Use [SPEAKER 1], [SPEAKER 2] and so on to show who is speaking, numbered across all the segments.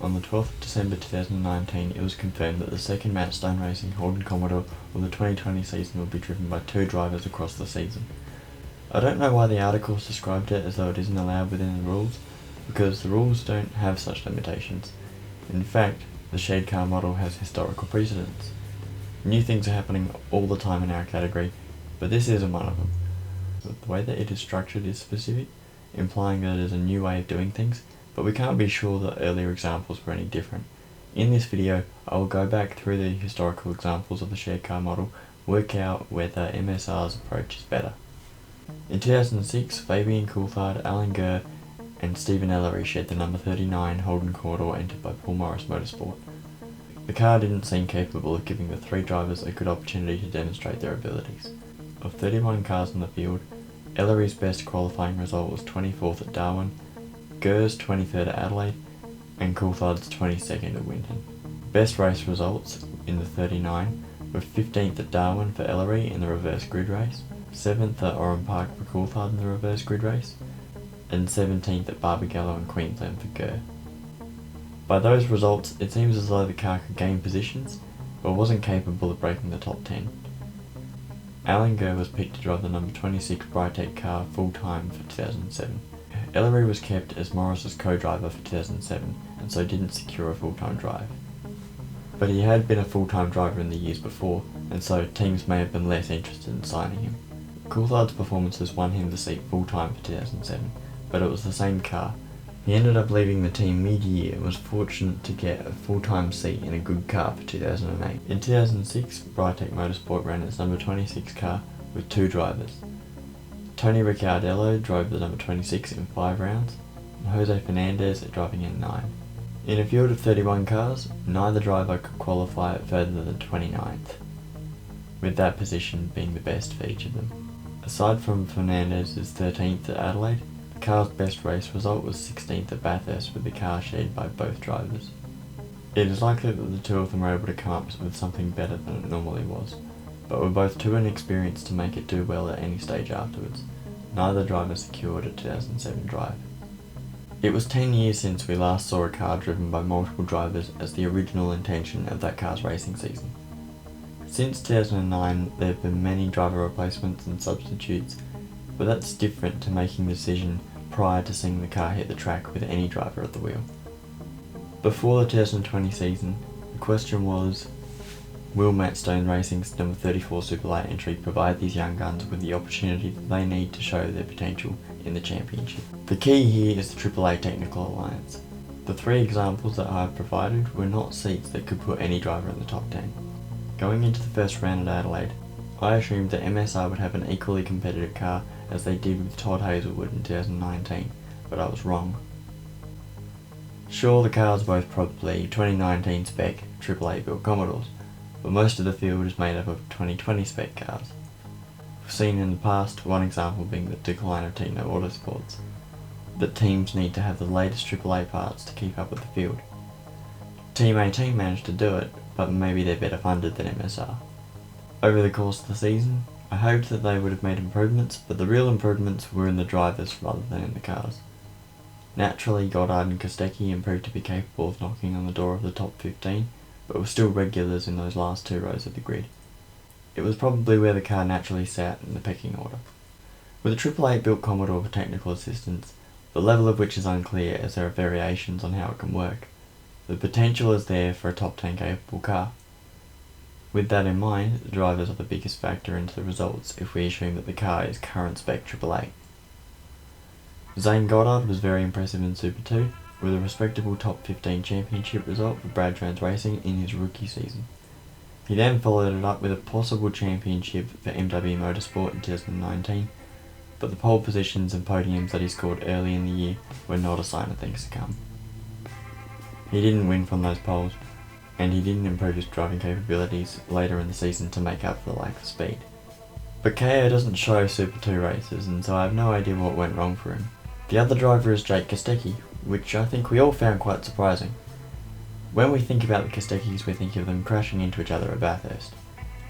[SPEAKER 1] On the 12th of December 2019, it was confirmed that the second Matchstone Racing Holden Commodore of the 2020 season will be driven by 2 drivers across the season. I don't know why the articles described it as though it isn't allowed within the rules, because the rules don't have such limitations. In fact, the shared car model has historical precedents. New things are happening all the time in our category, but this isn't one of them. The way that it is structured is specific, implying that it is a new way of doing things, but we can't be sure that earlier examples were any different. In this video, I will go back through the historical examples of the shared car model, work out whether MSR's approach is better. In 2006, Fabian Coulthard, Alan Gurr and Stephen Ellery shared the number 39 Holden Commodore entered by Morris Motorsport. The car didn't seem capable of giving the 3 drivers a good opportunity to demonstrate their abilities. Of 31 cars in the field, Ellery's best qualifying result was 24th at Darwin, Gurr's 23rd at Adelaide, and Coulthard's 22nd at Winton. Best race results in the 39 were 15th at Darwin for Ellery in the reverse grid race, 7th at Oran Park for Coulthard in the reverse grid race, and 17th at Barbagallo in Queensland for Gurr. By those results, it seems as though the car could gain positions, but wasn't capable of breaking the top 10. Alan Gurr was picked to drive the number 26 Britek car full-time for 2007. Ellery was kept as Morris's co-driver for 2007, and so didn't secure a full-time drive. But he had been a full-time driver in the years before, and so teams may have been less interested in signing him. Coulthard's performances won him the seat full-time for 2007, but it was the same car. He ended up leaving the team mid-year and was fortunate to get a full-time seat in a good car for 2008. In 2006, Britek Motorsport ran its number 26 car with 2 drivers. Tony Ricciardello drove the number 26 in 5 rounds, and Jose Fernandez driving in 9. In a field of 31 cars, neither driver could qualify further than 29th, with that position being the best for each of them. Aside from Fernandez's 13th at Adelaide, the car's best race result was 16th at Bathurst with the car shared by both drivers. It is likely that the 2 of them were able to come up with something better than it normally was, but were both too inexperienced to make it do well at any stage afterwards. Neither driver secured a 2007 drive. It was 10 years since we last saw a car driven by multiple drivers as the original intention of that car's racing season. Since 2009, there have been many driver replacements and substitutes, but that's different to making the decision prior to seeing the car hit the track with any driver at the wheel. Before the 2020 season, the question was, will Matchstone Racing's number 34 SuperLite entry provide these young guns with the opportunity that they need to show their potential in the championship? The key here is the AAA Technical Alliance. The 3 examples that I have provided were not seats that could put any driver in the top 10. Going into the first round at Adelaide, I assumed that MSR would have an equally competitive car as they did with Todd Hazelwood in 2019, but I was wrong. Sure, the cars are both probably 2019 spec AAA built Commodores, but most of the field is made up of 2020 spec cars. We've seen in the past, one example being the decline of Tino Autosports, that teams need to have the latest AAA parts to keep up with the field. Team 18 managed to do it, but maybe they're better funded than MSR. Over the course of the season, I hoped that they would have made improvements, but the real improvements were in the drivers rather than in the cars. Naturally, Goddard and Kostecki improved to be capable of knocking on the door of the top 15, but were still regulars in those last 2 rows of the grid. It was probably where the car naturally sat in the pecking order. With a AAA built Commodore for technical assistance, the level of which is unclear as there are variations on how it can work, the potential is there for a top 10 capable car. With that in mind, the drivers are the biggest factor into the results if we assume that the car is current spec AAA. Zane Goddard was very impressive in Super 2, with a respectable top 15 championship result for Brad Trans Racing in his rookie season. He then followed it up with a possible championship for MW Motorsport in 2019, but the pole positions and podiums that he scored early in the year were not a sign of things to come. He didn't win from those poles, and he didn't improve his driving capabilities later in the season to make up for the lack of speed. But KO doesn't show Super 2 races, and so I have no idea what went wrong for him. The other driver is Jake Kostecki, which I think we all found quite surprising. When we think about the Kostekis, we think of them crashing into each other at Bathurst.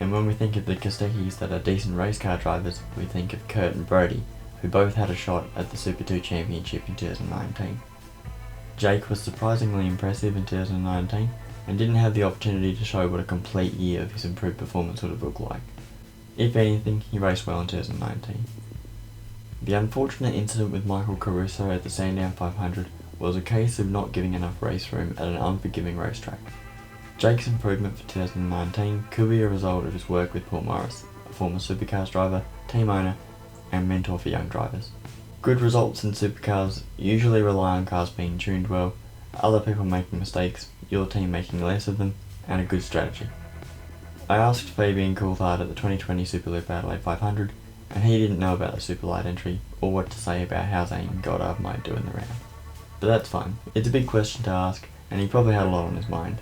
[SPEAKER 1] And when we think of the Kostekis that are decent race car drivers, we think of Kurt and Brody, who both had a shot at the Super 2 Championship in 2019. Jake was surprisingly impressive in 2019 and didn't have the opportunity to show what a complete year of his improved performance would have looked like. If anything, he raced well in 2019. The unfortunate incident with Michael Caruso at the Sandown 500 was a case of not giving enough race room at an unforgiving racetrack. Jake's improvement for 2019 could be a result of his work with Paul Morris, a former Supercars driver, team owner, and mentor for young drivers. Good results in Supercars usually rely on cars being tuned well, other people making mistakes, your team making less of them, and a good strategy. I asked Fabian Coulthard at the 2020 Superloop Adelaide 500, and he didn't know about the SuperLite entry or what to say about how Zane Goddard might do in the round. But that's fine, it's a big question to ask, and he probably had a lot on his mind.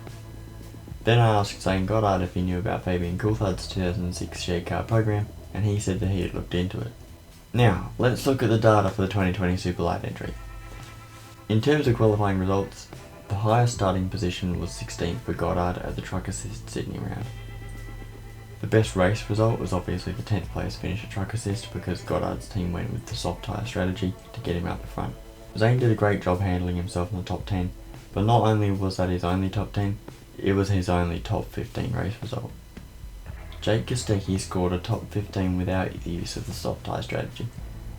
[SPEAKER 1] Then I asked Zane Goddard if he knew about Fabian Coulthard's 2006 shared car program, and he said that he had looked into it. Now, let's look at the data for the 2020 SuperLite entry. In terms of qualifying results, the highest starting position was 16th for Goddard at the Truck Assist Sydney round. The best race result was obviously the 10th place finish at Truck Assist because Goddard's team went with the soft tyre strategy to get him out the front. Zane did a great job handling himself in the top 10, but not only was that his only top 10, it was his only top 15 race result. Jake Kostecki scored a top 15 without the use of the soft tyre strategy.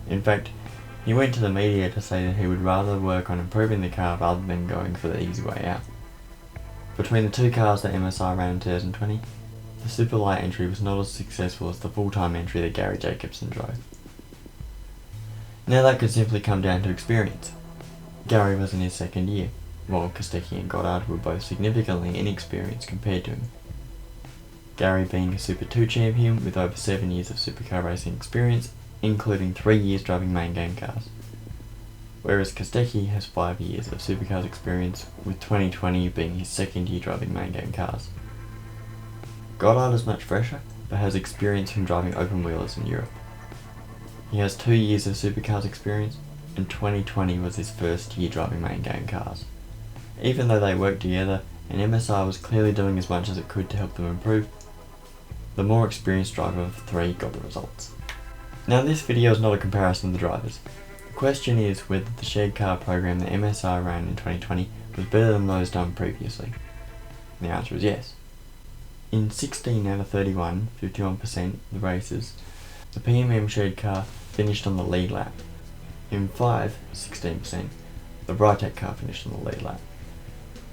[SPEAKER 1] In fact, he went to the media to say that he would rather work on improving the car rather than going for the easy way out. Between the two cars that MSI ran in 2020, the SuperLite entry was not as successful as the full-time entry that Gary Jacobson drove. Now that could simply come down to experience. Gary was in his second year, while Kostecki and Goddard were both significantly inexperienced compared to him. Gary being a Super 2 champion with over 7 years of supercar racing experience, including 3 years driving main game cars. Whereas Kostecki has 5 years of supercars experience, with 2020 being his second year driving main game cars. Goddard is much fresher, but has experience from driving open wheelers in Europe. He has 2 years of supercars experience, and 2020 was his first year driving main game cars. Even though they worked together, and MSI was clearly doing as much as it could to help them improve, the more experienced driver of the three got the results. Now this video is not a comparison of the drivers. The question is whether the shared car program that MSI ran in 2020 was better than those done previously. The answer is yes. In 16 out of 31, 51% of the races, the PMM shared car finished on the lead lap. In 5, 16%, the Britek car finished on the lead lap.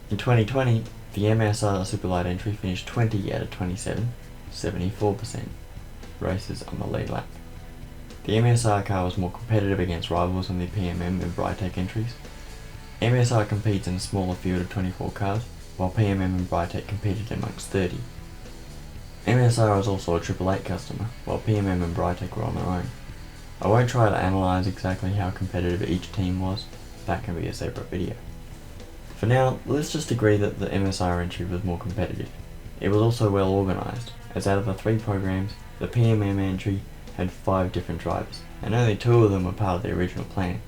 [SPEAKER 1] In 2020, the MSI SuperLite entry finished 20 out of 27, 74% races on the lead lap. The MSI car was more competitive against rivals than the PMM and Britek entries. MSI competes in a smaller field of 24 cars, while PMM and Britek competed amongst 30. MSI was also a SuperLite customer, while PMM and Britek were on their own. I won't try to analyse exactly how competitive each team was, that can be a separate video. For now, let's just agree that the MSI entry was more competitive. It was also well organised, as out of the 3 programs, the PMM entry had 5 different drivers, and only 2 of them were part of the original plan.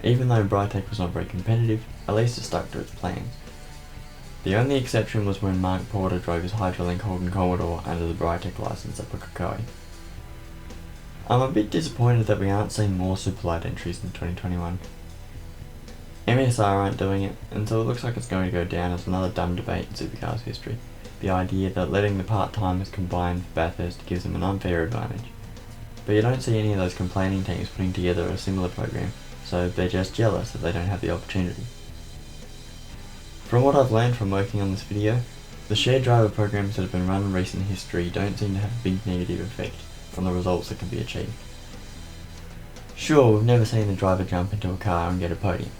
[SPEAKER 1] Even though Britek was not very competitive, at least it stuck to its plans. The only exception was when Mark Porter drove his Hydrolink Holden Commodore under the Britek licence at Pukekohe. I'm a bit disappointed that we aren't seeing more SuperLite entries in 2021. MSI aren't doing it, and so it looks like it's going to go down as another dumb debate in Supercars history. The idea that letting the part-timers combine for Bathurst gives them an unfair advantage. But you don't see any of those complaining teams putting together a similar program, so they're just jealous that they don't have the opportunity. From what I've learned from working on this video, the shared driver programs that have been run in recent history don't seem to have a big negative effect on the results that can be achieved. Sure, we've never seen the driver jump into a car and get a podium.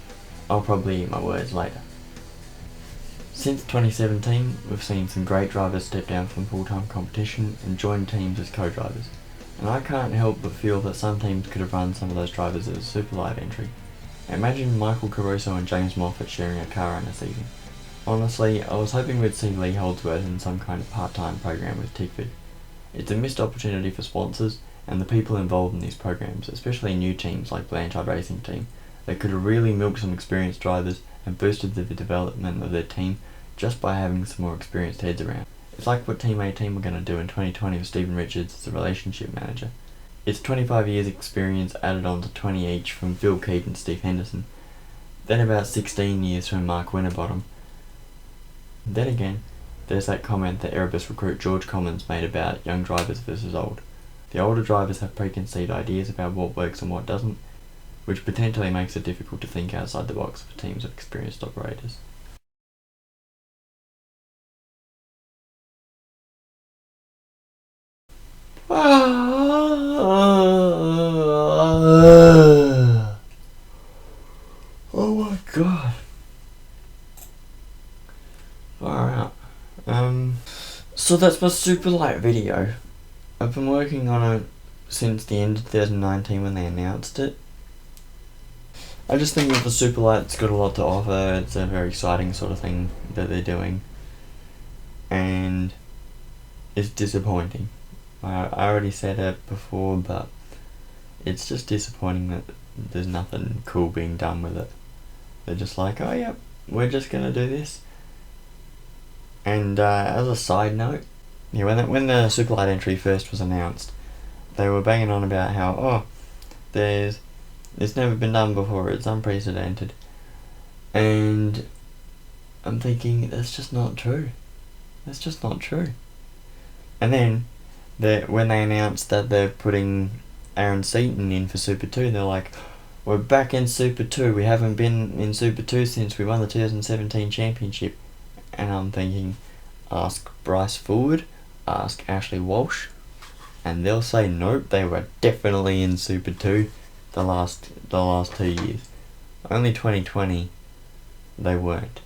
[SPEAKER 1] I'll probably eat my words later. Since 2017, we've seen some great drivers step down from full-time competition and join teams as co-drivers, and I can't help but feel that some teams could have run some of those drivers as a SuperLite entry. Imagine Michael Caruso and James Moffat sharing a car in a season. Honestly, I was hoping we'd see Lee Holdsworth in some kind of part-time program with Tickford. It's a missed opportunity for sponsors and the people involved in these programs, especially new teams like Blanchard Racing Team, that could have really milked some experienced drivers and boosted the development of their team just by having some more experienced heads around. It's like what Team 18 were going to do in 2020 with Stephen Richards as the relationship manager. It's 25 years experience added on to 20 each from Phil Keith and Steve Henderson. Then about 16 years from Mark Winterbottom. Then again, there's that comment that Erebus recruit George Collins made about young drivers versus old. The older drivers have preconceived ideas about what works and what doesn't, which potentially makes it difficult to think outside the box for teams of experienced operators. Oh my god. Far out. So that's my SuperLite video. I've been working on it since the end of 2019 when they announced it. I just think that the SuperLite's got a lot to offer. It's a very exciting sort of thing that they're doing. And it's disappointing. I already said it before, but it's just disappointing that there's nothing cool being done with it. They're just like, oh yeah, we're just gonna do this. And as a side note, yeah, when the SuperLite entry first was announced, they were banging on about how, it's never been done before, it's unprecedented. And I'm thinking, that's just not true. That's just not true. And then, when they announced that they're putting Aaron Seaton in for Super 2, they're like, we're back in Super 2, we haven't been in Super 2 since we won the 2017 championship. And I'm thinking, ask Bryce Forward, ask Ashley Walsh, and they'll say nope, they were definitely in Super 2 the last 2 years. Only 2020 they weren't,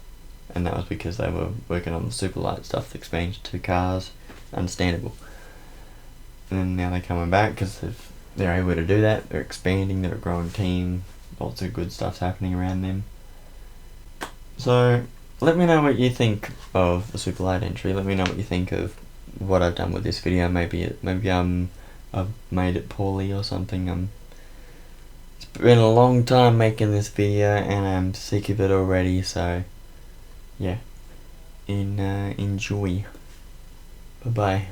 [SPEAKER 1] and that was because they were working on the SuperLite stuff, the expansion to 2 cars, understandable. And then now they're coming back because they're able to do that, they're expanding, they're a growing team, lots of good stuff's happening around them. So let me know what you think of the SuperLite entry. Let me know what you think of what I've done with this video. Maybe I've made it poorly or something. It's been a long time making this video and I'm sick of it already. So yeah, enjoy. Bye bye.